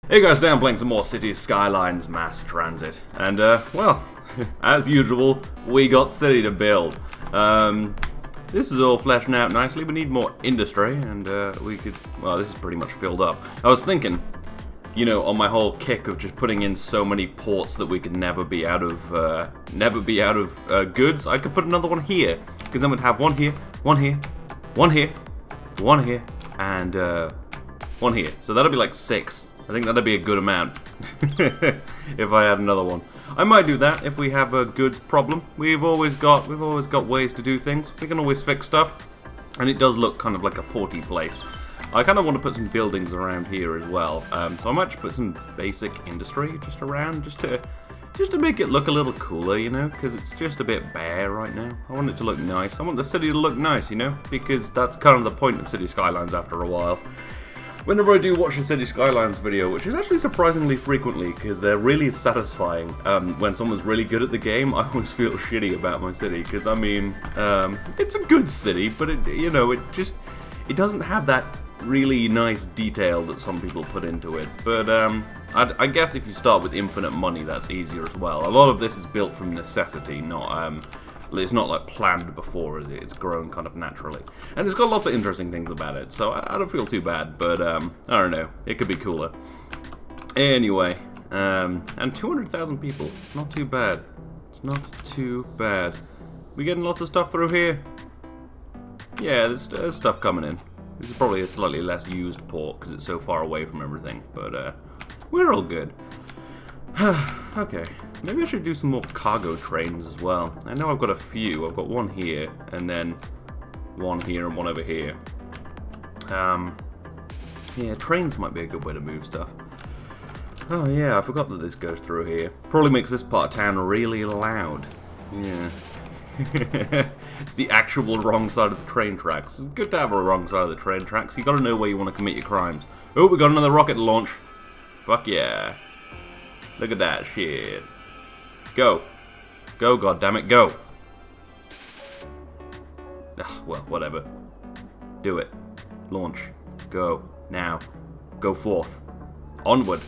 Hey guys, today I'm playing some more Cities Skylines Mass Transit, and well, as usual, we got city to build. This is all fleshing out nicely. We need more industry, and we could, well, this is pretty much filled up. I was thinking, you know, on my whole kick of just putting in so many ports that we could never be out of goods, I could put another one here, because then we'd have one here, one here, one here, one here, and one here. So that'll be like 6. I think that'd be a good amount if I had another one. I might do that if we have a goods problem. We've always got ways to do things. We can always fix stuff, and it does look kind of like a porty place. I kind of want to put some buildings around here as well. So I might just put some basic industry just around, just to make it look a little cooler, you know, because it's just a bit bare right now. I want it to look nice. I want the city to look nice, you know, because that's kind of the point of City Skylines after a while. Whenever I do watch a City Skylines video, which is actually surprisingly frequently, because they're really satisfying, when someone's really good at the game, I always feel shitty about my city, because I mean, it's a good city, but it, you know, it doesn't have that really nice detail that some people put into it. But I guess if you start with infinite money, that's easier as well. A lot of this is built from necessity, not it's not like planned before, is it? It's grown kind of naturally. And it's got lots of interesting things about it, so I don't feel too bad, but I don't know, it could be cooler. Anyway, and 200,000 people, not too bad. It's not too bad. We getting lots of stuff through here? Yeah, there's stuff coming in. This is probably a slightly less used port because it's so far away from everything, but we're all good. Okay, maybe I should do some more cargo trains as well. I know I've got a few. I've got one here, and then one here, and one over here. Yeah, trains might be a good way to move stuff. Oh yeah, I forgot that this goes through here. Probably makes this part of town really loud. Yeah. It's the actual wrong side of the train tracks. It's good to have a wrong side of the train tracks. You gotta know where you want to commit your crimes. Oh, we got another rocket launch. Fuck yeah. Look at that shit. Go. Go, goddammit, go. Ugh, well, whatever. Do it. Launch. Go. Now. Go forth. Onward.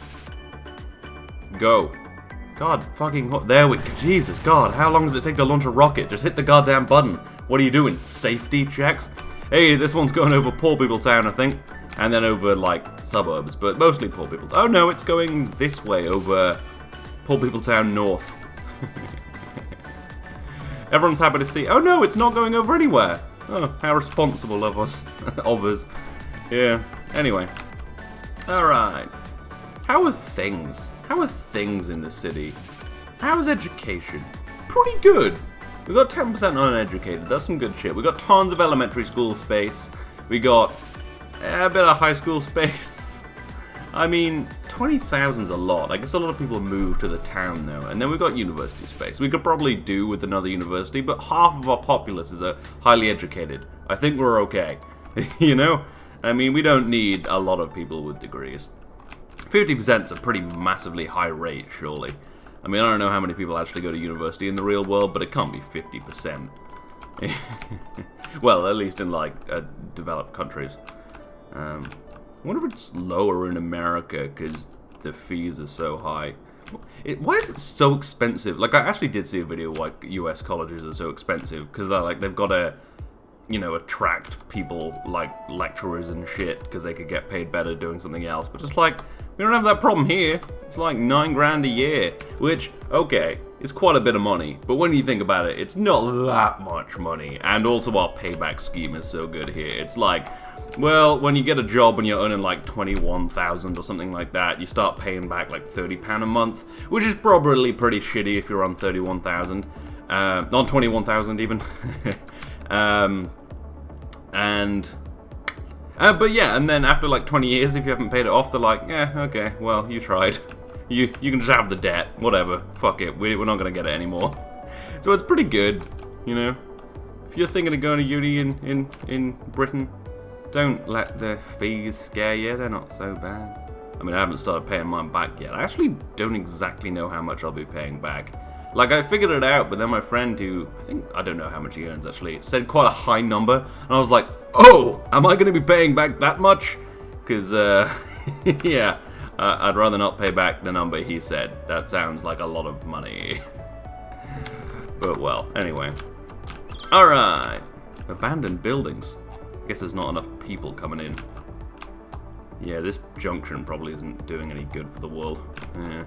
Go. God, fucking... There we go. Jesus, God, how long does it take to launch a rocket? Just hit the goddamn button. What are you doing? Safety checks? Hey, this one's going over Poor People Town, I think. And then over, like, suburbs, but mostly Poor People. Oh no, it's going this way, over Poor People Town North. Everyone's happy to see. Oh no, it's not going over anywhere. Oh, how responsible of us. Of us. Yeah. Anyway. Alright. How are things? How are things in the city? How's education? Pretty good. We got 10% uneducated. That's some good shit. We got tons of elementary school space. We got a bit of high school space. I mean, 20,000's a lot. I guess a lot of people move to the town though. And then we've got university space. We could probably do with another university, but half of our populace is highly educated. I think we're okay. You know? I mean, we don't need a lot of people with degrees. 50%'s a pretty massively high rate, surely. I mean, I don't know how many people actually go to university in the real world, but it can't be 50%. Well, at least in, like, developed countries. I wonder if it's lower in America because the fees are so high. Why is it so expensive? Like, I actually did see a video why US colleges are so expensive because they've got to, you know, attract people like lecturers and shit because they could get paid better doing something else. But just like, we don't have that problem here. It's like $9 grand a year, which, okay, it's quite a bit of money. But when you think about it, it's not that much money. And also our payback scheme is so good here. It's like, well, when you get a job and you're earning like 21,000 or something like that, you start paying back like £30 a month, which is probably pretty shitty if you're on 31,000. Not 21,000 even. But yeah, and then after like 20 years, if you haven't paid it off, they're like, yeah, okay, well, you tried. You can just have the debt, whatever. Fuck it, we're not gonna get it anymore. So it's pretty good, you know. If you're thinking of going to uni in Britain, don't let the fees scare you. They're not so bad. I mean, I haven't started paying mine back yet. I actually don't exactly know how much I'll be paying back. Like, I figured it out, but then my friend who, I don't know how much he earns actually, said quite a high number, and I was like, oh, am I going to be paying back that much? Because, yeah, I'd rather not pay back the number he said. That sounds like a lot of money. But well, anyway. Alright. Abandoned buildings. I guess there's not enough people coming in. Yeah, this junction probably isn't doing any good for the world. Yeah.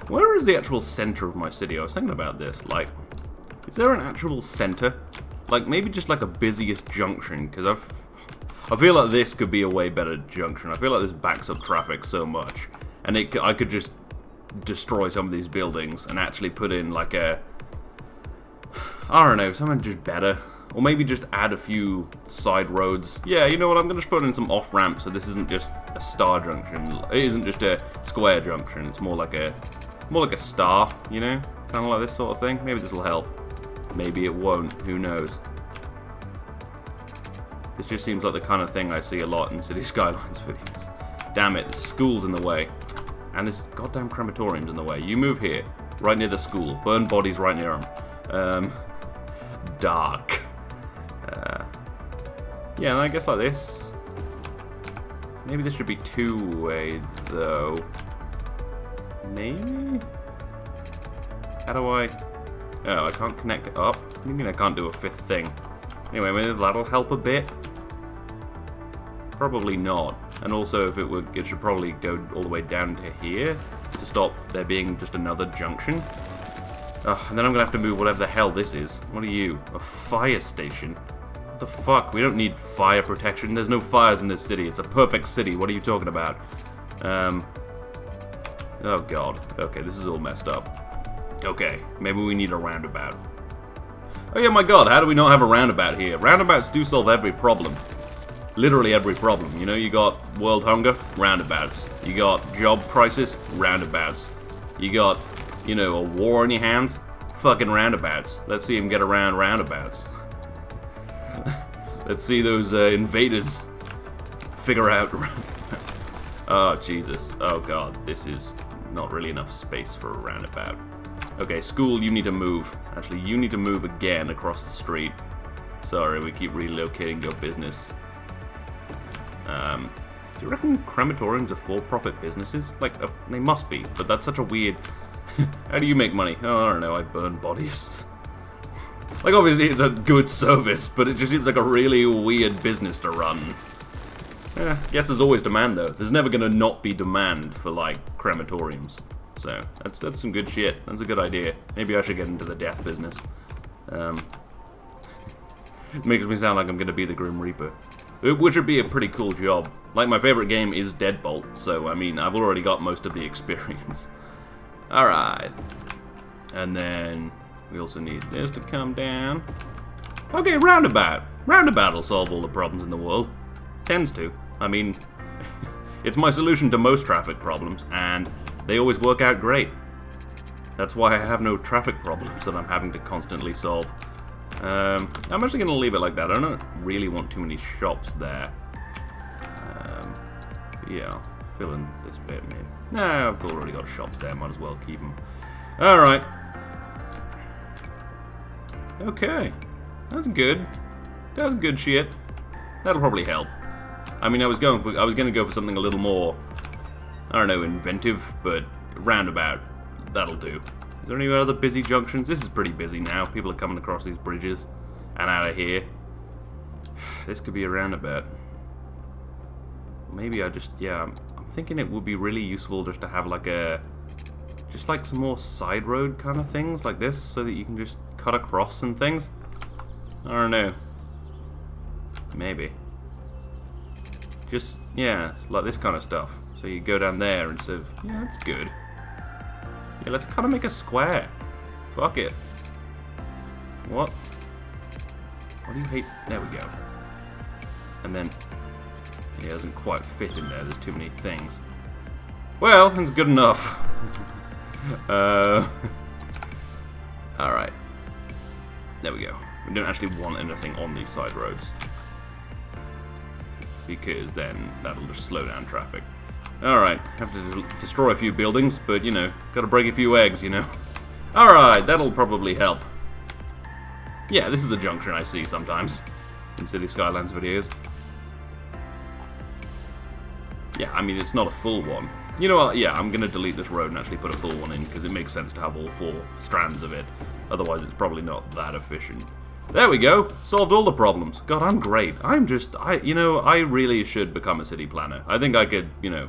Where is the actual center of my city? I was thinking about this. Like, is there an actual center? Like, maybe just like a busiest junction? Because I feel like this could be a way better junction. I feel like this backs up traffic so much. And I could just destroy some of these buildings and actually put in like a... I don't know, something just better. Or maybe just add a few side roads. Yeah, you know what, I'm going to put in some off-ramps so this isn't just a star junction. It isn't just a square junction. It's more like a star, you know? Kind of like this sort of thing. Maybe this will help. Maybe it won't. Who knows? This just seems like the kind of thing I see a lot in City Skylines videos. Damn it, the school's in the way. And this goddamn crematorium's in the way. You move here, right near the school. Burn bodies right near them. Dark. Yeah, and I guess like this. Maybe this should be two-way, though. Maybe? How do I... Oh, I can't connect it up? What do you mean I can't do a fifth thing? Anyway, maybe that'll help a bit. Probably not. And also, if it would, it should probably go all the way down to here to stop there being just another junction. And then I'm gonna have to move whatever the hell this is. What are you? A fire station? What the fuck? We don't need fire protection. There's no fires in this city. It's a perfect city. What are you talking about? Oh god. Okay, this is all messed up. Okay, maybe we need a roundabout. Oh yeah, my god, how do we not have a roundabout here? Roundabouts do solve every problem. Literally every problem. You know, you got world hunger? Roundabouts. You got job crisis? Roundabouts. You got, you know, a war on your hands? Fucking roundabouts. Let's see him get around roundabouts. Let's see those invaders figure out roundabouts. Oh, Jesus. Oh, God. This is not really enough space for a roundabout. Okay, school, you need to move. Actually, you need to move again across the street. Sorry, we keep relocating your business. Do you reckon crematoriums are for-profit businesses? Like, they must be, but that's such a weird... How do you make money? Oh, I don't know, I burn bodies. Like, obviously it's a good service, but it just seems like a really weird business to run. Guess there's always demand, though. There's never gonna not be demand for, like, crematoriums. So, that's some good shit. That's a good idea. Maybe I should get into the death business. It makes me sound like I'm gonna be the Grim Reaper. Which would be a pretty cool job. Like, my favorite game is Deadbolt, so, I mean, I've already got most of the experience. Alright. And then, we also need this to come down. Okay, roundabout. Roundabout will solve all the problems in the world. Tends to. I mean, it's my solution to most traffic problems, and they always work out great. That's why I have no traffic problems that I'm having to constantly solve. I'm actually going to leave it like that. I don't really want too many shops there. Yeah, fill in this bit, maybe. No, I've already got shops there. Might as well keep them. Alright. Okay. That's good. That's good shit. That'll probably help. I mean, I was going to go for something a little more, I don't know, inventive, but roundabout. That'll do. Is there any other busy junctions? This is pretty busy now. People are coming across these bridges and out of here. This could be a roundabout. Maybe I just, yeah, I'm thinking it would be really useful just to have like just like some more side road kind of things like this so that you can just cut across and things. I don't know. Maybe. Just, yeah, like this kind of stuff. So you go down there instead of, yeah, that's good. Yeah, let's kind of make a square. Fuck it. What? What do you hate? There we go. And then, yeah, it doesn't quite fit in there. There's too many things. Well, it's good enough. Alright. There we go. We don't actually want anything on these side roads. Because then that'll just slow down traffic. Alright, have to destroy a few buildings, but, you know, gotta break a few eggs, you know. Alright, that'll probably help. Yeah, this is a junction I see sometimes in City Skylines videos. Yeah, I mean, it's not a full one, You know what? Yeah, I'm going to delete this road and actually put a full one in, because it makes sense to have all 4 strands of it. Otherwise, it's probably not that efficient. There we go. Solved all the problems. God, I'm great. You know, I really should become a city planner. I think I could, you know,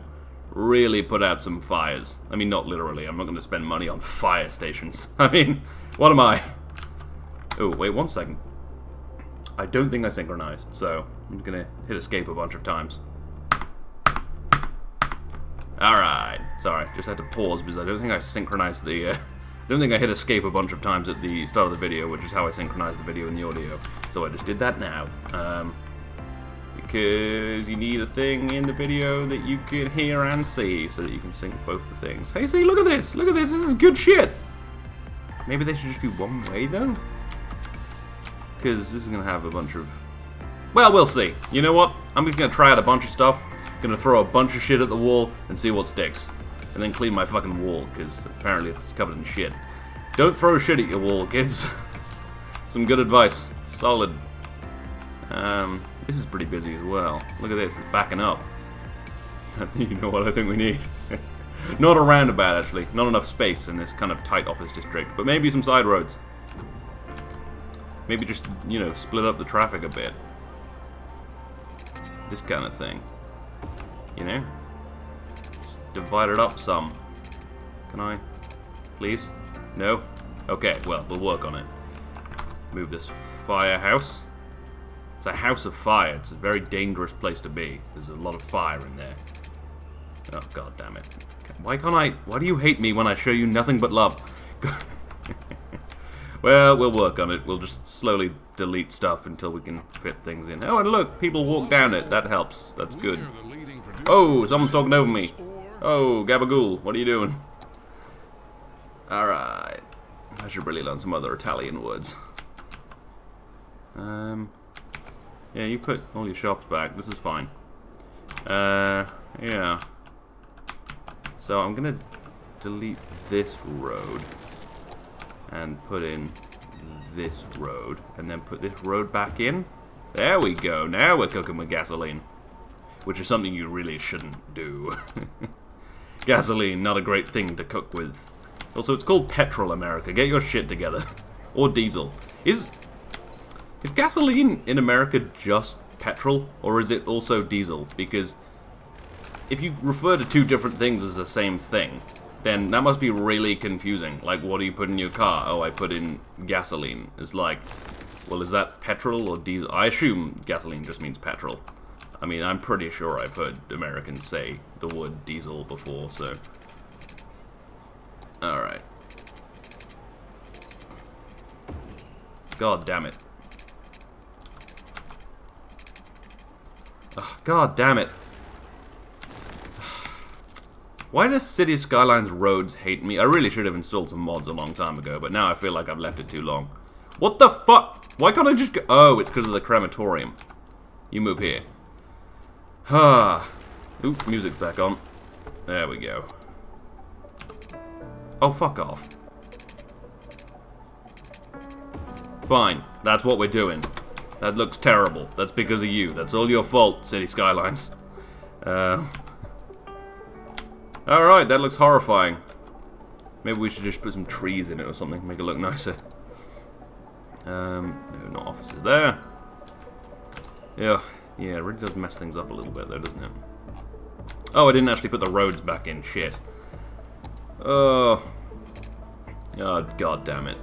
really put out some fires. I mean, not literally. I'm not going to spend money on fire stations. I mean, what am I? Oh, wait 1 second. I don't think I synchronized, so I'm going to hit escape a bunch of times. Alright. Sorry, just had to pause because I don't think I synchronized the... I don't think I hit escape a bunch of times at the start of the video, which is how I synchronized the video and the audio. So I just did that now. Because you need a thing in the video that you can hear and see, so that you can sync both the things. Hey, see, look at this! Look at this! This is good shit! Maybe they should just be one way, though? Because this is going to have a bunch of... Well, we'll see. You know what? I'm just going to try out a bunch of stuff. Going to throw a bunch of shit at the wall and see what sticks. And then clean my fucking wall, because apparently it's covered in shit. Don't throw shit at your wall, kids. Some good advice. Solid. This is pretty busy as well. Look at this, it's backing up. You know what I think we need? Not a roundabout, actually. Not enough space in this kind of tight office district. But maybe some side roads. Maybe just, you know, split up the traffic a bit. This kind of thing. You know? Divide it up some. Can I? Please? No? Okay, well, we'll work on it. Move this firehouse. It's a house of fire. It's a very dangerous place to be. There's a lot of fire in there. Oh, god damn it. Why can't I... Why do you hate me when I show you nothing but love? Well, we'll work on it. We'll just slowly delete stuff until we can fit things in. Oh, and look, people walk down it. That helps. That's good. Oh, someone's talking over me. Oh, Gabagool, what are you doing? Alright. I should really learn some other Italian words. Yeah, you put all your shops back. This is fine. Yeah. So I'm gonna delete this road and put in this road and then put this road back in. There we go. Now we're cooking with gasoline. Which is something you really shouldn't do. Gasoline, not a great thing to cook with. Also, it's called petrol, America. Get your shit together. Or diesel. Is gasoline in America just petrol? Or is it also diesel? Because if you refer to 2 different things as the same thing, then that must be really confusing. Like, what do you put in your car? Oh, I put in gasoline. It's like, well, is that petrol or diesel? I assume gasoline just means petrol. I mean, I'm pretty sure I've heard Americans say the word diesel before, so... Alright. God damn it. Oh, God damn it. Why does City Skylines roads hate me? I really should have installed some mods a long time ago, but now I feel like I've left it too long. What the fuck? Why can't I just go... Oh, it's because of the crematorium. You move here. Oop, music's back on. There we go. Oh, fuck off. Fine, that's what we're doing. That looks terrible. That's because of you. That's all your fault, City Skylines. Alright, that looks horrifying. Maybe we should just put some trees in it or something, make it look nicer. No, not offices there. Yeah, it really does mess things up a little bit though, doesn't it? Oh, I didn't actually put the roads back in, shit. Oh, god damn it.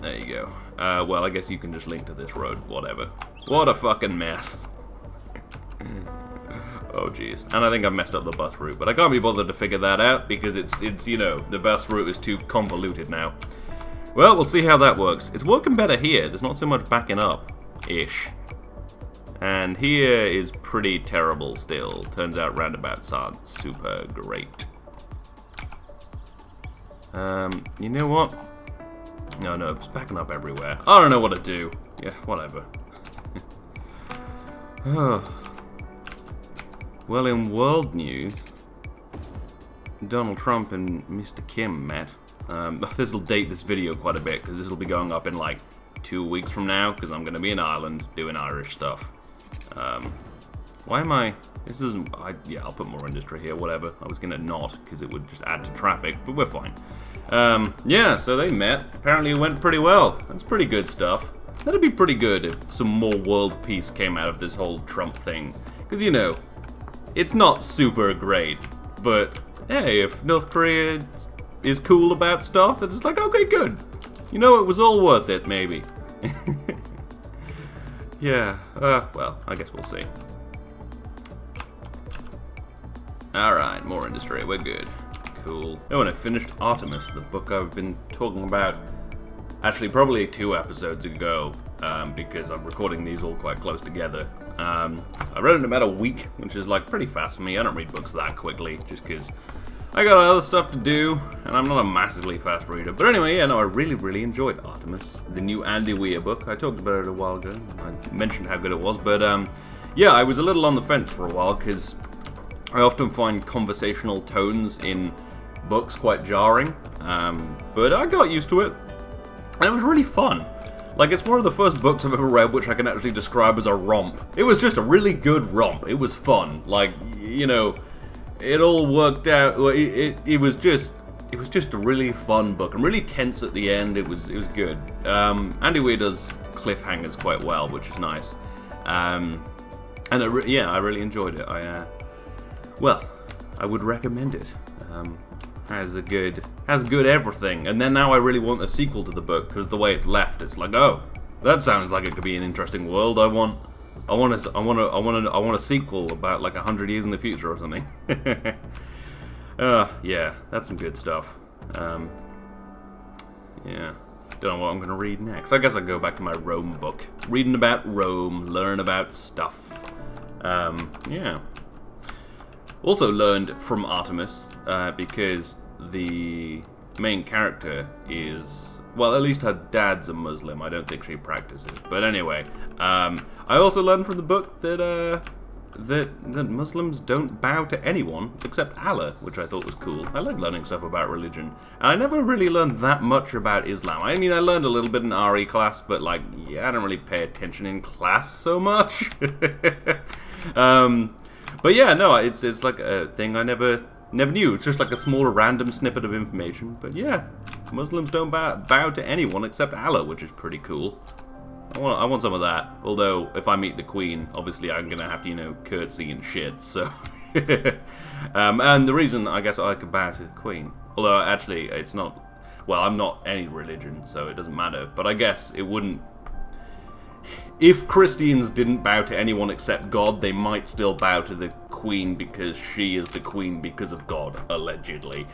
There you go. Well, I guess you can just link to this road, whatever. What a fucking mess. Oh, jeez. And I think I've messed up the bus route, but I can't be bothered to figure that out because it's you know, the bus route is too convoluted now. Well, we'll see how that works. It's working better here. There's not so much backing up-ish. And here is pretty terrible still. Turns out roundabouts aren't super great. You know what? No, it's backing up everywhere. I don't know what to do. Yeah, whatever. Well, in world news, Donald Trump and Mr. Kim met. This will date this video quite a bit, because this will be going up in like 2 weeks from now, because I'm going to be in Ireland doing Irish stuff. Why am I... This isn't... yeah, I'll put more industry here, whatever. I was going to not, because it would just add to traffic, but we're fine. Yeah, so they met. Apparently it went pretty well. That's pretty good stuff. That'd be pretty good if some more world peace came out of this whole Trump thing. Because, you know, it's not super great. But, hey, if North Korea is cool about stuff, then it's like, okay, good. You know, it was all worth it, maybe. Yeah, well, I guess we'll see. Alright, more industry, we're good. Cool. Oh, and I finished Artemis, the book I've been talking about, actually probably 2 episodes ago, because I'm recording these all quite close together. I read it in about a week, which is like pretty fast for me. I don't read books that quickly, just because I got other stuff to do, and I'm not a massively fast reader. But anyway, yeah, no, I really enjoyed Artemis, the new Andy Weir book. I talked about it a while ago. I mentioned how good it was, but yeah, I was a little on the fence for a while, because I often find conversational tones in books quite jarring, but I got used to it, and it was really fun. Like, it's one of the first books I've ever read which I can actually describe as a romp. It was just a really good romp. It was fun. Like, you know, it all worked out. It was just a really fun book, and really tense at the end. It was good. Andy Weir does cliffhangers quite well, which is nice. And yeah, I really enjoyed it. Well, I would recommend it. Has good everything, and then now I really want a sequel to the book, because the way it's left, it's like, oh, that sounds like it could be an interesting world. I want a sequel about like 100 years in the future or something. Yeah, that's some good stuff. Yeah, don't know what I'm gonna read next. I guess I'll go back to my Rome book, reading about Rome, learn about stuff. Yeah. Also learned from Artemis, because the main character is, well, at least her dad's a Muslim. I don't think she practices. But anyway, I also learned from the book that that Muslims don't bow to anyone except Allah, which I thought was cool. I like learning stuff about religion. And I never really learned that much about Islam. I mean, I learned a little bit in RE class, but like, yeah, I don't really pay attention in class so much. But yeah, no, it's like a thing I never knew. It's just like a small random snippet of information. But yeah, Muslims don't bow to anyone except Allah, which is pretty cool. I want some of that. Although, if I meet the Queen, obviously I'm gonna have to, you know, curtsy and shit, so... and the reason, I guess, I could bow to the Queen, although actually it's not... Well, I'm not any religion, so it doesn't matter, but I guess it wouldn't... If Christians didn't bow to anyone except God, they might still bow to the Queen because she is the Queen because of God, allegedly.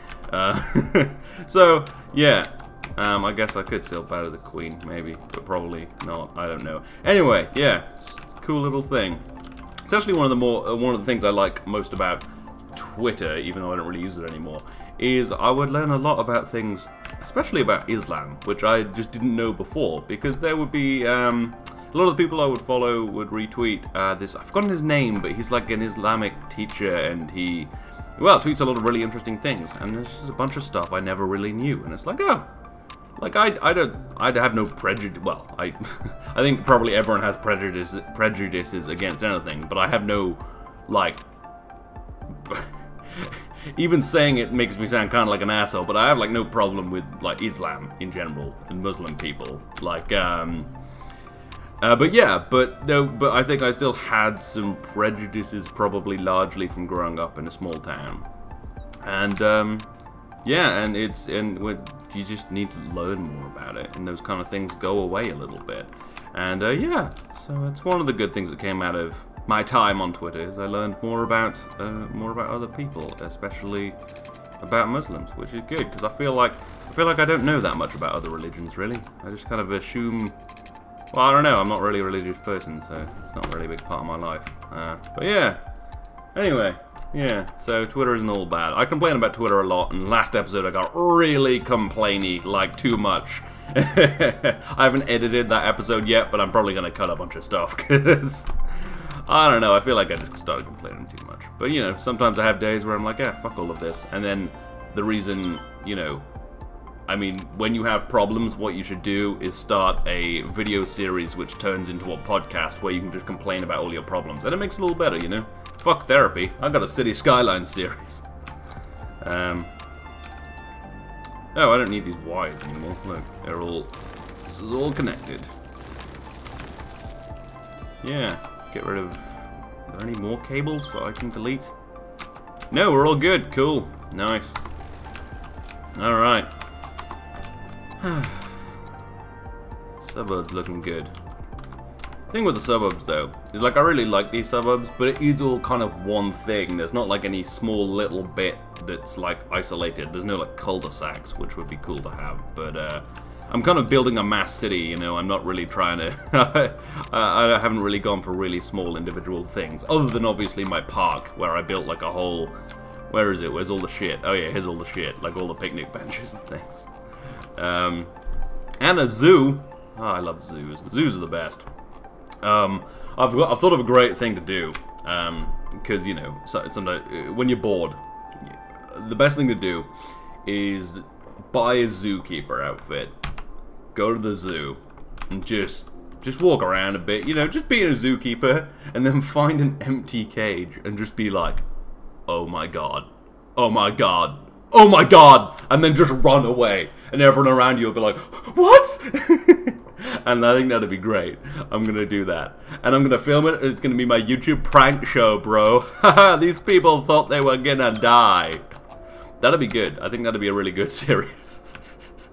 So, yeah. I guess I could still bow to the Queen, maybe, but probably not. I don't know. Anyway, yeah, it's a cool little thing. It's actually one of the things I like most about Twitter, even though I don't really use it anymore, is I would learn a lot about things, especially about Islam, which I just didn't know before, because there would be a lot of the people I would follow would retweet this. I've forgotten his name, but he's like an Islamic teacher, and he, well, tweets a lot of really interesting things. And there's just a bunch of stuff I never really knew, and it's like, oh, like I'd have no prejudice. Well, I think probably everyone has prejudices against anything, but I have no, like, even saying it makes me sound kind of like an asshole, but I have like no problem with like Islam in general and Muslim people, like but yeah, but I think I still had some prejudices, probably largely from growing up in a small town, and yeah, and you just need to learn more about it, and those kind of things go away a little bit, and yeah, so it's one of the good things that came out of my time on Twitter, is I learned more about other people, especially about Muslims, which is good, because I feel like I don't know that much about other religions, really. I just kind of assume. Well, I don't know, I'm not really a religious person, so it's not really a big part of my life. But yeah, anyway, yeah, so Twitter isn't all bad. I complain about Twitter a lot, and last episode I got really complainy, like too much. I haven't edited that episode yet, but I'm probably going to cut a bunch of stuff, because, I don't know, I feel like I just started complaining too much. But, you know, sometimes I have days where I'm like, yeah, fuck all of this, and then the reason, you know, I mean, when you have problems, what you should do is start a video series which turns into a podcast where you can just complain about all your problems. And it makes it a little better, you know? Fuck therapy. I got a City Skylines series. Oh, I don't need these wires anymore. Look, they're all... This is all connected. Yeah, get rid of... Are there any more cables that I can delete? No, we're all good. Cool. Nice. Alright. Suburbs looking good. Thing with the suburbs though is like I really like these suburbs, but it is all kind of one thing. There's not like any small little bit that's like isolated. There's no like cul-de-sacs, which would be cool to have. But I'm kind of building a mass city, you know. I'm not really trying to. I haven't really gone for really small individual things, other than obviously my park where I built like a whole. Where is it? Where's all the shit? Oh yeah, here's all the shit, like all the picnic benches and things. And a zoo. Oh, I love zoos. Zoos are the best. I've thought of a great thing to do, because you know, sometimes when you're bored, the best thing to do is buy a zookeeper outfit, go to the zoo, and just walk around a bit. You know, just be a zookeeper, and then find an empty cage and just be like, "Oh my god, oh my god, oh my god," and then just run away, and everyone around you will be like, "What?" And I think that'd be great. I'm gonna do that. And I'm gonna film it, and it's gonna be my YouTube prank show, bro. Haha, these people thought they were gonna die. That'd be good. I think that'd be a really good series.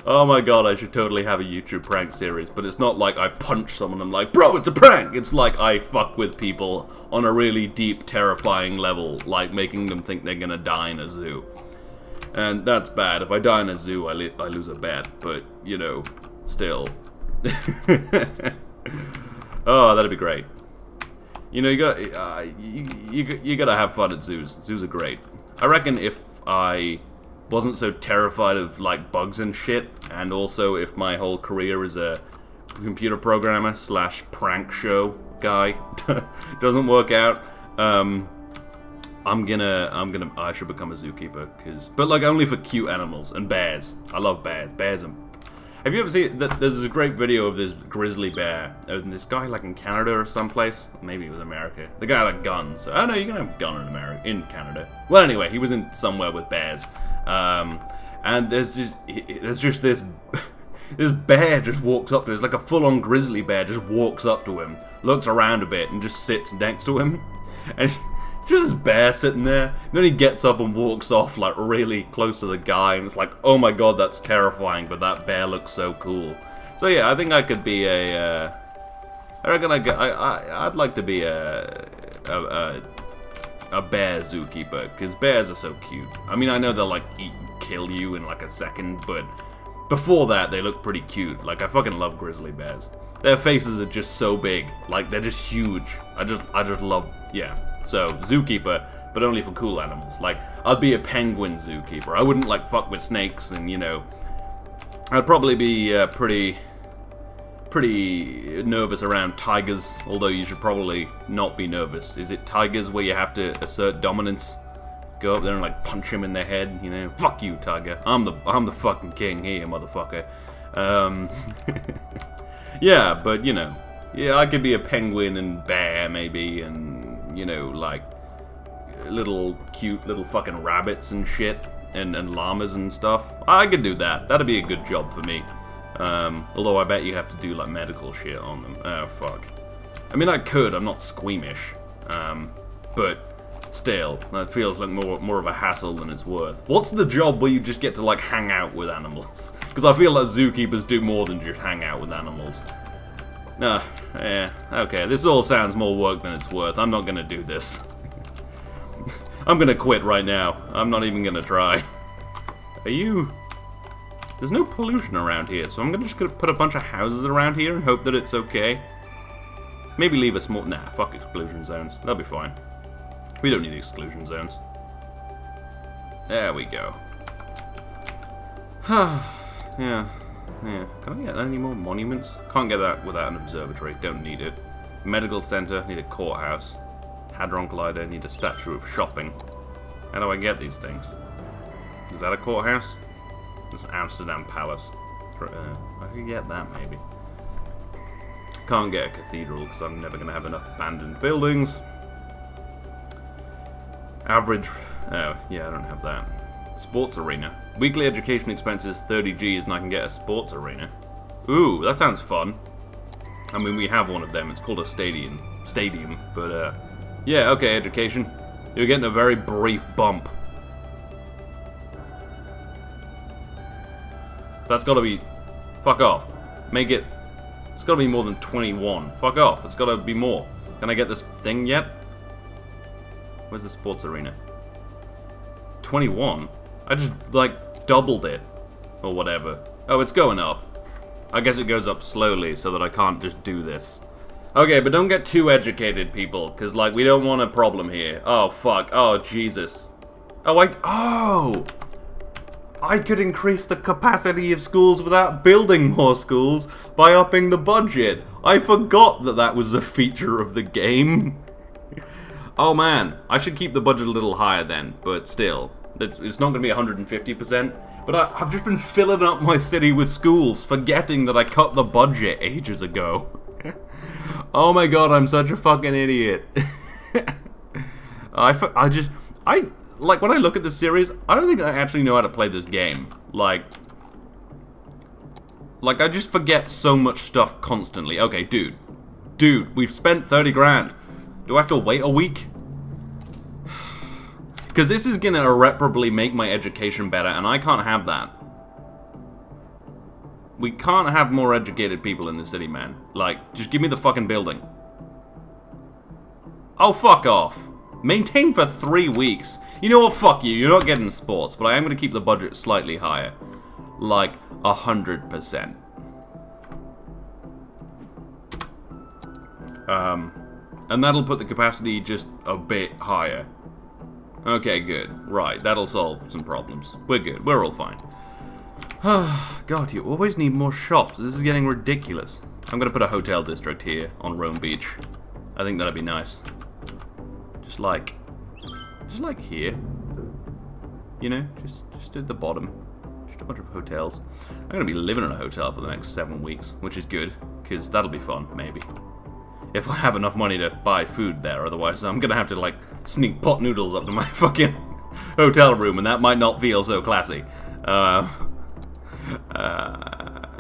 Oh my god, I should totally have a YouTube prank series. But it's not like I punch someone and I'm like, bro, it's a prank! It's like I fuck with people on a really deep, terrifying level, like making them think they're gonna die in a zoo. And that's bad. If I die in a zoo, I lose a bet. But, you know, still. Oh, that'd be great. You know, you gotta have fun at zoos. Zoos are great. I reckon if I wasn't so terrified of like bugs and shit, and also if my whole career as a computer programmer / prank show guy doesn't work out, I should become a zookeeper, but like only for cute animals and bears. I love bears. Bears and have you ever seen that? There's a great video of this grizzly bear. This guy like in Canada or someplace. Maybe it was America. The guy had a gun. So, oh no, you can have a gun in Canada. Well, anyway, he was in somewhere with bears. And there's just this bear just walks up to him. It's like a full-on grizzly bear just walks up to him, looks around a bit, and just sits next to him. And just this bear sitting there. Then he gets up and walks off like really close to the guy, and it's like, oh my god, that's terrifying. But that bear looks so cool. So yeah, I think I could be a. I reckon I'd like to be a bear zookeeper, because bears are so cute. I mean, I know they'll like kill you in like a second, but before that they look pretty cute. Like I fucking love grizzly bears. Their faces are just so big, like they're just huge. I just love, yeah. So zookeeper, but only for cool animals. Like I'd be a penguin zookeeper. I wouldn't like fuck with snakes, and you know, I'd probably be pretty nervous around tigers, although you should probably not be nervous. Is it tigers where you have to assert dominance? Go up there and like punch him in the head, you know? Fuck you, tiger. I'm the fucking king here, motherfucker. Yeah, but you know, yeah, I could be a penguin and bear maybe, and you know, like cute little fucking rabbits and shit, and llamas and stuff. I could do that. That'd be a good job for me. Although I bet you have to do like medical shit on them. Oh fuck. I mean, I could. I'm not squeamish. But still, that feels like more of a hassle than it's worth. What's the job where you just get to like hang out with animals? Because I feel like zookeepers do more than just hang out with animals. Yeah, okay. This all sounds more work than it's worth. I'm not gonna do this. I'm gonna quit right now. I'm not even gonna try. Are you? There's no pollution around here, so I'm just gonna put a bunch of houses around here and hope that it's okay. Maybe leave a small... Nah, fuck exclusion zones. That'll be fine. We don't need exclusion zones. There we go. Yeah. Can I get any more monuments? Can't get that without an observatory. Don't need it. Medical center. Need a courthouse. Hadron Collider. Need a statue of shopping. How do I get these things? Is that a courthouse? This Amsterdam Palace. I could get that, maybe. Can't get a cathedral, because I'm never going to have enough abandoned buildings. Average... Oh, yeah, I don't have that. Sports arena. Weekly education expenses 30 Gs, and I can get a sports arena. Ooh, that sounds fun. I mean, we have one of them. It's called a stadium. But, yeah, okay, education. You're getting a very brief bump. That's gotta be... Fuck off. Make it... It's gotta be more than 21. Fuck off. It's gotta be more. Can I get this thing yet? Where's the sports arena? 21? I just, like, doubled it. Or whatever. Oh, it's going up. I guess it goes up slowly so that I can't just do this. Okay, but don't get too educated, people. Because, like, we don't want a problem here. Oh, fuck. Oh, Jesus. Oh, Oh! I could increase the capacity of schools without building more schools by upping the budget. I forgot that that was a feature of the game. Oh man, I should keep the budget a little higher then, but still. It's not going to be 150%, but I've just been filling up my city with schools, forgetting that I cut the budget ages ago. Oh my god, I'm such a fucking idiot. Like, when I look at this series, I don't think I actually know how to play this game. Like, I just forget so much stuff constantly. Okay, dude. Dude, we've spent 30 grand. Do I have to wait a week? Because this is gonna irreparably make my education better, and I can't have that. We can't have more educated people in the city, man. Like, just give me the fucking building. Oh, fuck off. Maintain for 3 weeks. You know what, fuck you, you're not getting sports, but I am going to keep the budget slightly higher. Like, 100%. And that'll put the capacity just a bit higher. Okay, good. Right, that'll solve some problems. We're good, we're all fine. God, you always need more shops. This is getting ridiculous. I'm going to put a hotel district here on Rome Beach. I think that'd be nice. Just like here, you know, just at the bottom, just a bunch of hotels. I'm gonna be living in a hotel for the next 7 weeks, which is good, because that'll be fun, maybe. If I have enough money to buy food there, otherwise I'm gonna have to, like, sneak pot noodles up to my fucking hotel room, and that might not feel so classy.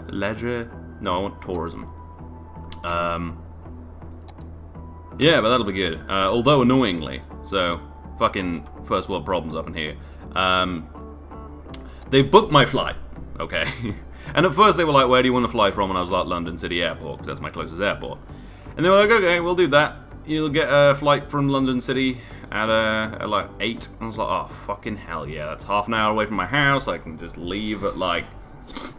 Leisure? No, I want tourism. Yeah, but that'll be good. Although annoyingly, so fucking first world problems up in here. They booked my flight, okay? And at first they were like, where do you want to fly from? And I was like, London City Airport, because that's my closest airport. And they were like, okay, we'll do that. You'll get a flight from London City at like 8. And I was like, oh, fucking hell yeah. That's half an hour away from my house. I can just leave at like,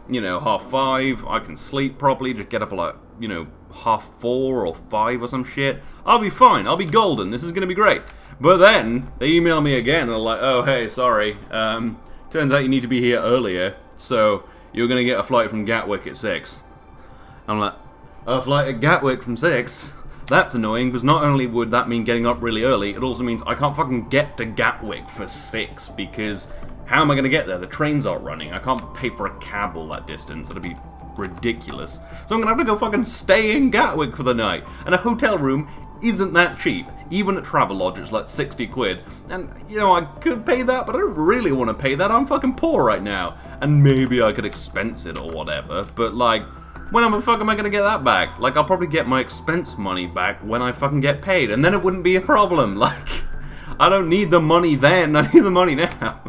you know, 5:30. I can sleep properly, just get up at like, you know, 4:30 or 5 or some shit. I'll be fine. I'll be golden. This is going to be great. But then they email me again and they're like, oh, hey, sorry. Turns out you need to be here earlier. So you're going to get a flight from Gatwick at 6. I'm like, a flight at Gatwick from 6? That's annoying, because not only would that mean getting up really early, it also means I can't fucking get to Gatwick for 6, because how am I going to get there? The trains aren't running. I can't pay for a cab all that distance. That'd be ridiculous. So I'm going to have to go fucking stay in Gatwick for the night. And a hotel room isn't that cheap. Even at Travelodge, it's like 60 quid. And, you know, I could pay that, but I don't really want to pay that. I'm fucking poor right now. And maybe I could expense it or whatever, but, like, when the fuck am I going to get that back? Like, I'll probably get my expense money back when I fucking get paid, and then it wouldn't be a problem. Like, I don't need the money then, I need the money now.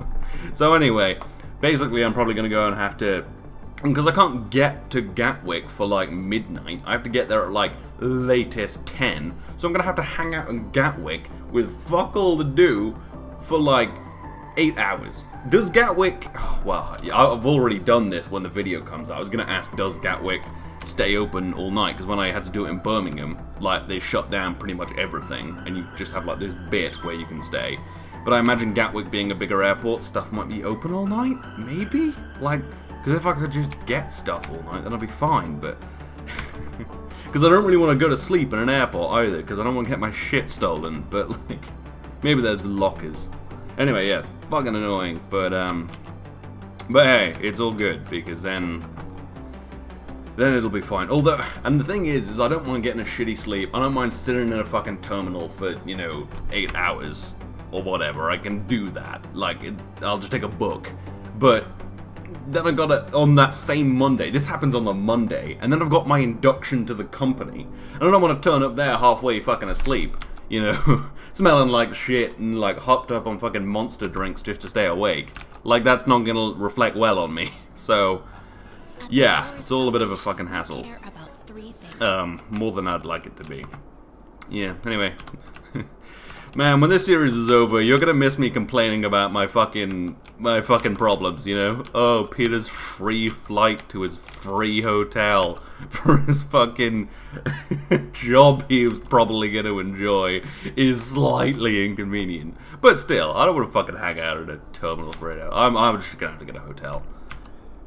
So anyway, basically I'm probably going to go and have to, because I can't get to Gatwick for like midnight, I have to get there at like latest 10, so I'm going to have to hang out in Gatwick with fuck all to do for like 8 hours. Does Gatwick... Oh, well, I've already done this when the video comes out. I was going to ask, does Gatwick stay open all night? Because when I had to do it in Birmingham, like, they shut down pretty much everything, and you just have, like, this bit where you can stay. But I imagine Gatwick being a bigger airport, stuff might be open all night? Maybe? Like, because if I could just get stuff all night, then I'd be fine, but... Because I don't really want to go to sleep in an airport either, because I don't want to get my shit stolen, but, like, maybe there's lockers. Anyway, yeah, it's fucking annoying, but, But hey, it's all good, because then it'll be fine. Although, and the thing is I don't mind getting a shitty sleep. I don't mind sitting in a fucking terminal for, you know, 8 hours or whatever. I can do that. Like, I'll just take a book. But then I gotta, on that same Monday, this happens on the Monday, and then I've got my induction to the company, and I don't want to turn up there halfway fucking asleep, you know, smelling like shit and like hopped up on fucking monster drinks just to stay awake. Like, that's not gonna reflect well on me. So, yeah, it's all a bit of a fucking hassle. More than I'd like it to be. Yeah, anyway. Man, when this series is over, you're gonna miss me complaining about my fucking problems, you know? Oh, Peter's free flight to his free hotel for his fucking job he was probably gonna enjoy is slightly inconvenient. But still, I don't want to fucking hang out at a terminal for 8 hours. I'm just gonna have to get a hotel.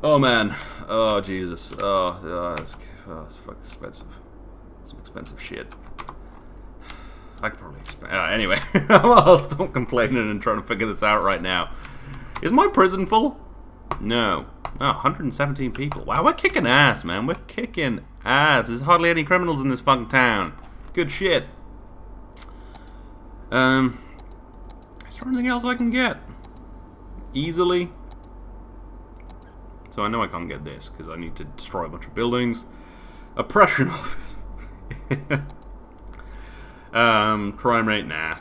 Oh man. Oh Jesus. It's fucking expensive. Some expensive shit. I could probably explain. Anyway, I'll stop complaining and trying to figure this out right now. Is my prison full? No. Oh, 117 people. Wow, we're kicking ass, man. We're kicking ass. There's hardly any criminals in this fucking town. Good shit. Is there anything else I can get? Easily? So I know I can't get this, because I need to destroy a bunch of buildings. Oppression office. Crime rate, nah.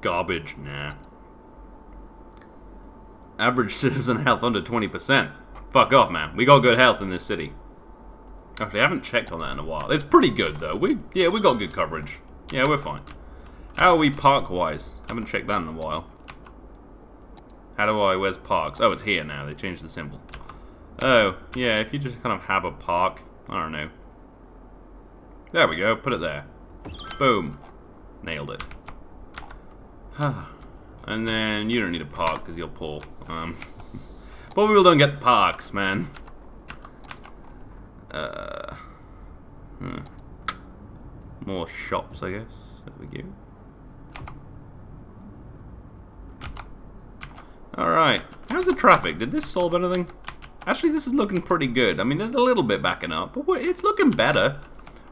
Garbage, nah. Average citizen health under 20%. Fuck off, man. We got good health in this city. Actually, I haven't checked on that in a while. It's pretty good, though. We got good coverage. Yeah, we're fine. How are we park-wise? Haven't checked that in a while. Where's parks? Oh, it's here now. They changed the symbol. Oh, yeah, if you just kind of have a park. I don't know. There we go, put it there. Boom. Nailed it. And then you don't need a park because you're poor. But people don't get parks, man. More shops, I guess. There we go. Alright. How's the traffic? Did this solve anything? Actually, this is looking pretty good. I mean, there's a little bit backing up, but it's looking better.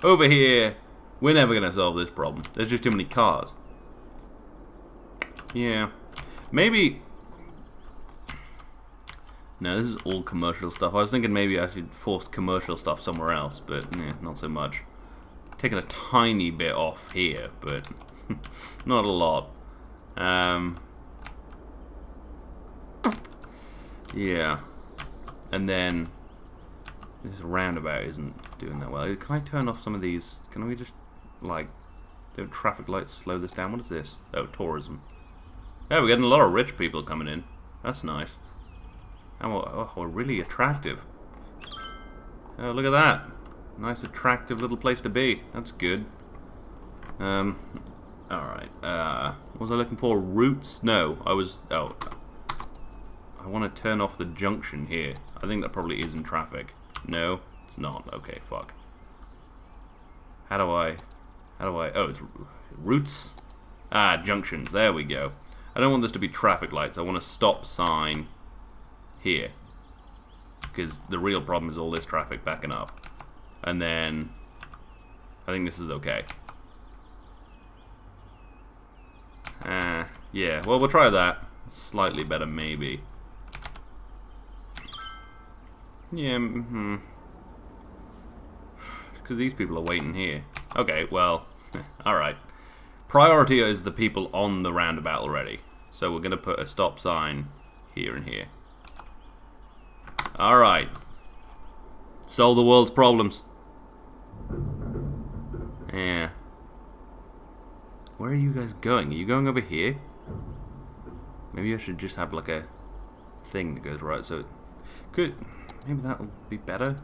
Over here, we're never going to solve this problem. There's just too many cars. Yeah. Maybe... No, this is all commercial stuff. I was thinking maybe I should force commercial stuff somewhere else, but not so much. Taking a tiny bit off here, but not a lot. Yeah. And then... This roundabout isn't doing that well. Can I turn off some of these? Can we just, like, don't traffic lights slow this down? What is this? Oh, tourism. Yeah, we're getting a lot of rich people coming in. That's nice. And we're really attractive. Oh, look at that. Nice, attractive little place to be. That's good. Alright. What was I looking for? Routes? No, I was... Oh. I want to turn off the junction here. I think that probably is in traffic. No, it's not. Okay, fuck. How do I... Oh, it's routes? Ah, junctions. There we go. I don't want this to be traffic lights. I want a stop sign here. Because the real problem is all this traffic backing up. And then... I think this is okay. Yeah. Well, we'll try that. Slightly better, maybe. Yeah, because these people are waiting here. Okay, well, alright. Priority is the people on the roundabout already. So we're going to put a stop sign here and here. Alright. Solve the world's problems. Yeah. Where are you guys going? Are you going over here? Maybe I should just have like a thing that goes right, so... Good. Maybe that'll be better.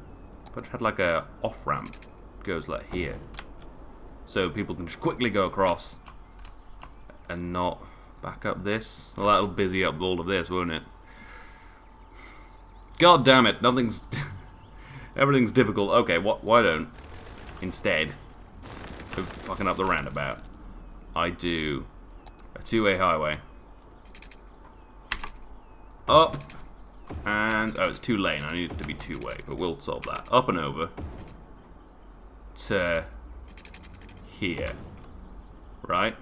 If I had like a off-ramp goes like here. So people can just quickly go across and not back up this. Well, that'll busy up all of this, won't it? God damn it, nothing's... Everything's difficult. Okay, why don't, instead of fucking up the roundabout, I do a two-way highway. up, and... oh, it's 2 lane. I need it to be 2-way, but we'll solve that. Up and over to here, right?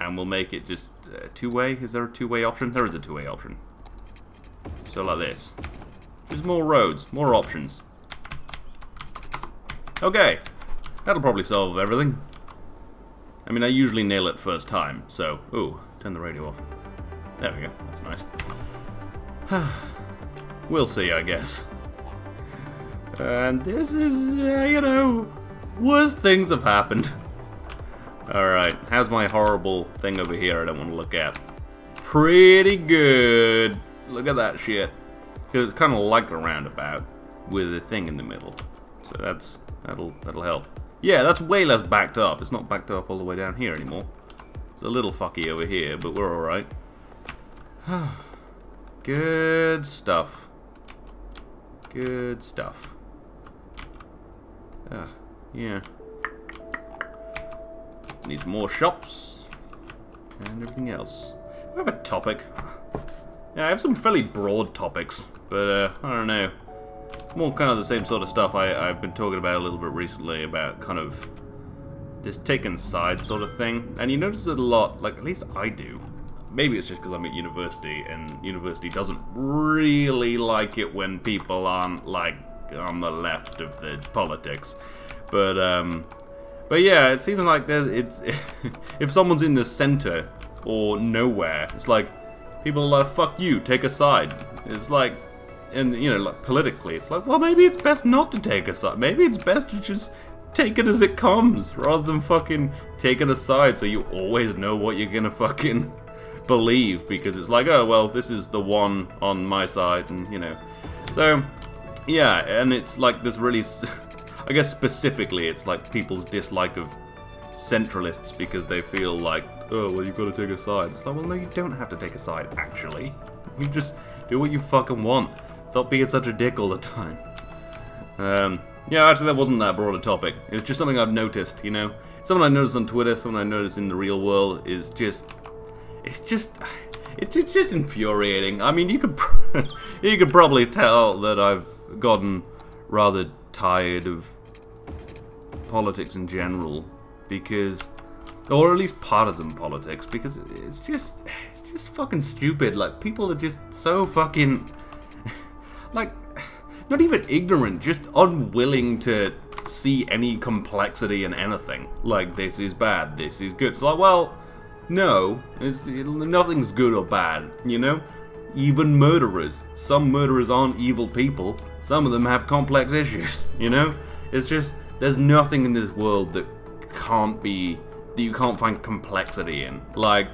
And we'll make it just 2-way. Is there a 2-way option? There is a 2-way option. So like this. There's more roads, more options. Okay, that'll probably solve everything. I mean, I usually nail it first time, so... ooh, turn the radio off. There we go, that's nice. We'll see, I guess. And this is, you know, worse things have happened. Alright, how's my horrible thing over here I don't want to look at? Pretty good. Look at that shit. Because it's kind of like a roundabout with a thing in the middle. So that'll help. Yeah, that's way less backed up. It's not backed up all the way down here anymore. It's a little fucky over here, but we're alright. Good stuff. Good stuff. Yeah. Need some more shops. And everything else. I have a topic. Yeah, I have some fairly broad topics. But, I don't know. More kind of the same sort of stuff I've been talking about a little bit recently. About kind of this taking sides sort of thing. And you notice it a lot, like at least I do. Maybe it's just because I'm at university, and university doesn't really like it when people aren't, like, on the left of the politics. But yeah, it seems like it's if someone's in the center or nowhere, it's like people are like, fuck you, take a side. It's like, and you know, like politically, it's like, well, maybe it's best not to take a side. Maybe it's best to just take it as it comes, rather than fucking taking a side so you always know what you're gonna fucking believe, because it's like, oh well, this is the one on my side, and you know. So yeah, and it's like this really I guess specifically it's like people's dislike of centralists because they feel like, oh well, you've got to take a side. It's like, well, no, you don't have to take a side, actually. You just do what you fucking want. Stop being such a dick all the time. Yeah, actually that wasn't that broad a topic. It was just something I've noticed, you know. Something I noticed on Twitter, something I noticed in the real world is just... It's just infuriating. I mean, you could you could probably tell that I've gotten rather tired of politics in general, because, or at least partisan politics, because it's just fucking stupid. Like, people are just so fucking like, not even ignorant, just unwilling to see any complexity in anything. Like, this is bad, this is good. It's like, well, no, nothing's good or bad, you know? Even murderers. Some murderers aren't evil people. Some of them have complex issues, you know? It's just, there's nothing in this world that you can't find complexity in. Like,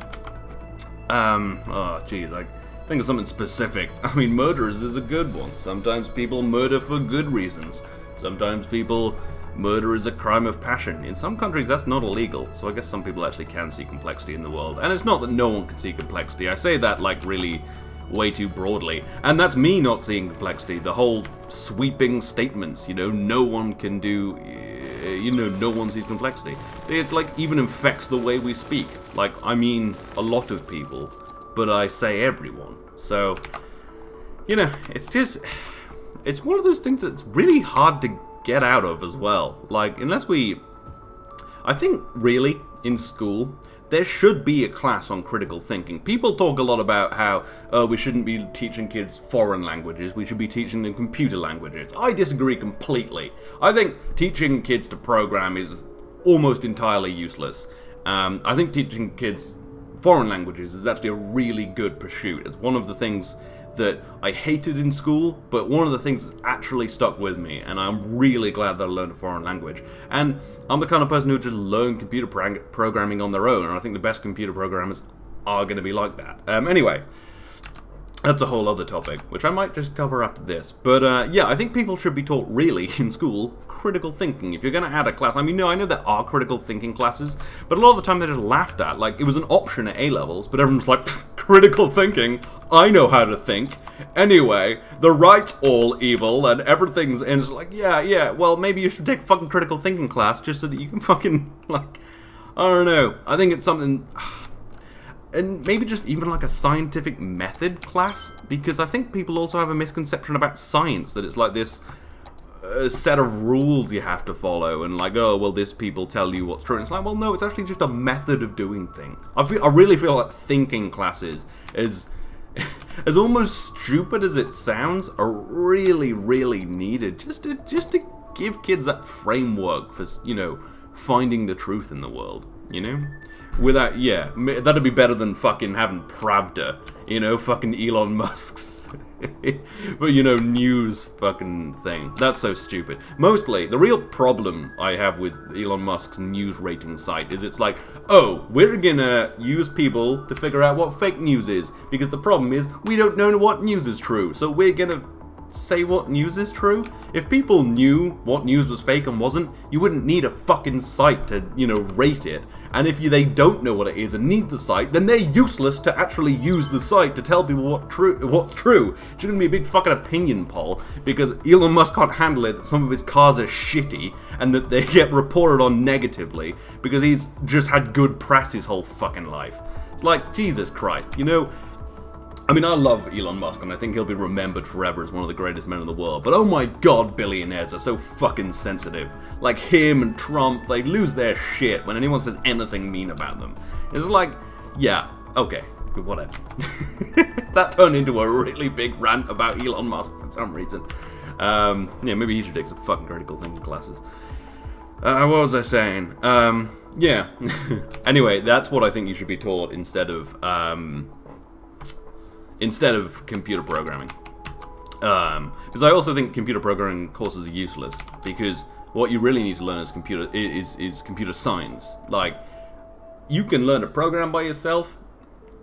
oh jeez, like, think of something specific. I mean, murderers is a good one. Sometimes people murder for good reasons. Sometimes people murder is a crime of passion. In some countries that's not illegal, so I guess some people actually can see complexity in the world. And it's not that no one can see complexity. I say that like really way too broadly. And that's me not seeing complexity. The whole sweeping statements, you know, no one can do, you know, no one sees complexity. It's like even infects the way we speak. Like, I mean a lot of people, but I say everyone. So, you know, it's just, it's one of those things that's really hard to get out of as well. Like, unless we, I think really in school there should be a class on critical thinking. People talk a lot about how we shouldn't be teaching kids foreign languages, we should be teaching them computer languages. I disagree completely. I think teaching kids to program is almost entirely useless. I think teaching kids foreign languages is actually a really good pursuit. It's one of the things that I hated in school, but one of the things that's actually stuck with me, and I'm really glad that I learned a foreign language. And I'm the kind of person who just learn computer programming on their own, and I think the best computer programmers are going to be like that. Anyway, that's a whole other topic, which I might just cover after this. But yeah, I think people should be taught, really, in school, critical thinking. If you're going to add a class, I mean, no, I know there are critical thinking classes, but a lot of the time they're just laughed at. Like, it was an option at A-levels, but everyone's like, critical thinking? I know how to think. Anyway, the right's all evil, and everything's... And it's like, yeah, well, maybe you should take a fucking critical thinking class, just so that you can fucking, like... I don't know. I think it's something... and maybe just even like a scientific method class, because I think people also have a misconception about science, that it's like this set of rules you have to follow, and like, oh, well, this people tell you what's true. And it's like, well, no, it's actually just a method of doing things. I really feel like thinking classes is, as almost stupid as it sounds, are really, really needed just to give kids that framework for, you know, finding the truth in the world, you know? Without, yeah, that'd be better than fucking having Pravda, you know, fucking Elon Musk's, but, you know, news fucking thing. That's so stupid. Mostly, the real problem I have with Elon Musk's news rating site is it's like, oh, we're gonna use people to figure out what fake news is, because the problem is, we don't know what news is true, so we're gonna say what news is true. If people knew what news was fake and wasn't, you wouldn't need a fucking site to, you know, rate it. And if they don't know what it is and need the site, then they're useless to actually use the site to tell people what's true. It shouldn't be a big fucking opinion poll, because Elon Musk can't handle it that some of his cars are shitty and that they get reported on negatively because he's just had good press his whole fucking life. It's like, Jesus Christ, you know. I mean, I love Elon Musk, and I think he'll be remembered forever as one of the greatest men in the world, but oh my god, billionaires are so fucking sensitive. Like him and Trump, they lose their shit when anyone says anything mean about them. It's like, yeah, okay, whatever. That turned into a really big rant about Elon Musk for some reason. Yeah, maybe he should take some fucking critical thinking classes. What was I saying? Yeah. Anyway, that's what I think you should be taught instead of computer programming. Because I also think computer programming courses are useless, because what you really need to learn is computer science. Like, you can learn to program by yourself,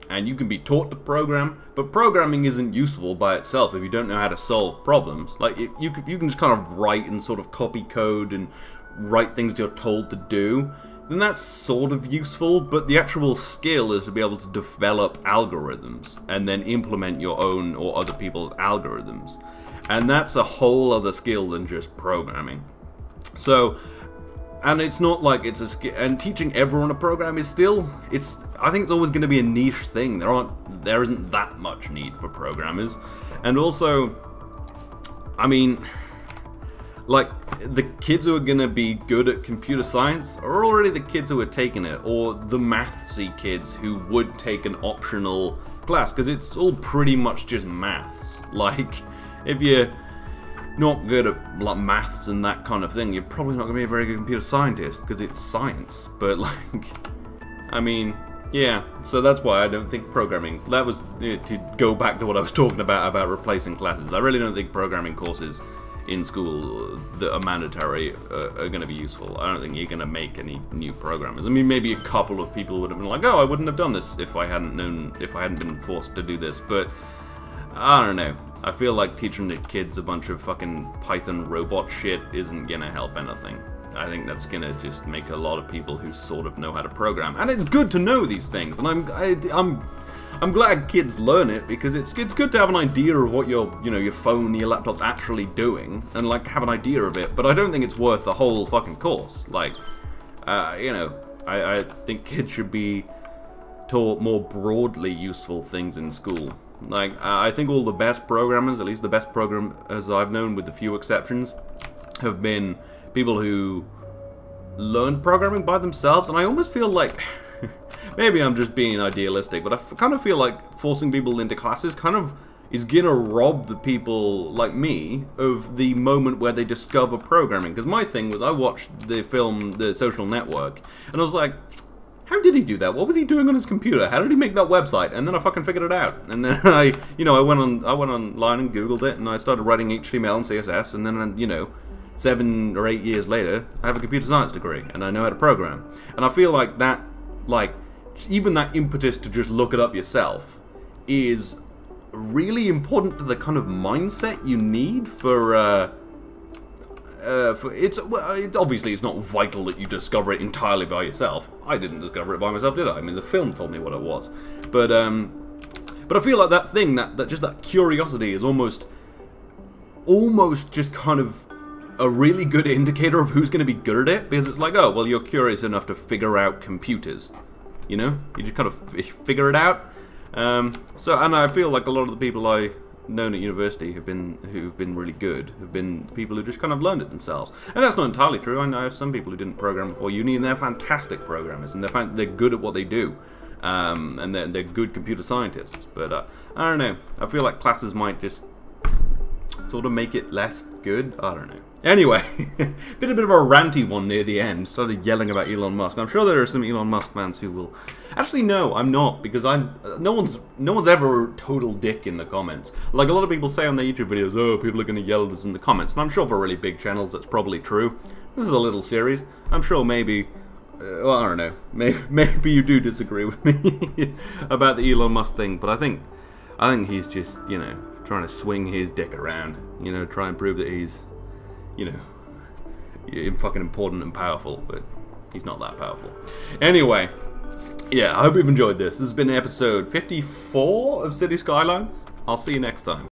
and you can be taught to program, but programming isn't useful by itself if you don't know how to solve problems. Like, you can just kind of write and sort of copy code and write things you're told to do, then that's sort of useful, but the actual skill is to be able to develop algorithms and then implement your own or other people's algorithms. And that's a whole other skill than just programming. So, and it's not like it's a skill, and teaching everyone to program is still, I think it's always going to be a niche thing. There isn't that much need for programmers. And also, I mean, like, the kids who are going to be good at computer science are already the kids who are taking it, or the mathsy kids who would take an optional class, because it's all pretty much just maths. Like, if you're not good at like maths and that kind of thing, you're probably not going to be a very good computer scientist, because it's science. But, like, I mean, yeah, so that's why I don't think programming, that was to go back to what I was talking about replacing classes. I really don't think programming courses in school that are mandatory are going to be useful. I don't think you're going to make any new programmers. I mean, maybe a couple of people would have been like, oh, I wouldn't have done this if I hadn't been forced to do this, but I don't know. I feel like teaching the kids a bunch of fucking Python robot shit isn't going to help anything. I think that's going to just make a lot of people who sort of know how to program. And it's good to know these things, and I'm glad kids learn it, because it's good to have an idea of what your phone, your laptop's actually doing, and like have an idea of it. But I don't think it's worth the whole fucking course. Like, I think kids should be taught more broadly useful things in school. Like, I think all the best programmers, at least the best programmers I've known, with a few exceptions, have been people who learned programming by themselves, and I almost feel like maybe I'm just being idealistic, but I kind of feel like forcing people into classes kind of is gonna rob the people like me of the moment where they discover programming. Because my thing was, I watched the film The Social Network, and I was like, how did he do that? What was he doing on his computer? How did he make that website? And then I fucking figured it out. And then I went online and Googled it, and I started writing HTML and CSS, and then, 7 or 8 years later, I have a computer science degree, and I know how to program. And I feel like that, like, even that impetus to just look it up yourself is really important to the kind of mindset you need for obviously it's not vital that you discover it entirely by yourself. I didn't discover it by myself, did I? I mean, the film told me what it was. But I feel like that thing, that curiosity is almost just kind of a really good indicator of who's going to be good at it, because it's like, oh, well, you're curious enough to figure out computers. You know, you just kind of figure it out. And I feel like a lot of the people I've known at university who've been really good have been people who just kind of learned it themselves. And that's not entirely true. I know some people who didn't program before uni, and they're fantastic programmers, and they're good at what they do. And they're good computer scientists. But I don't know. I feel like classes might just sort of make it less good. I don't know. Anyway, been a bit of a ranty one near the end. Started yelling about Elon Musk. I'm sure there are some Elon Musk fans who will. Actually, no, I'm not, because no one's ever a total dick in the comments. Like a lot of people say on their YouTube videos, oh, people are going to yell at us in the comments, and I'm sure for really big channels that's probably true. This is a little series. I'm sure maybe. Well, I don't know. Maybe you do disagree with me about the Elon Musk thing, but I think he's just, you know, trying to swing his dick around, you know, try and prove that he's, you know, fucking important and powerful, but he's not that powerful. Anyway, yeah, I hope you've enjoyed this. This has been episode 54 of City Skylines. I'll see you next time.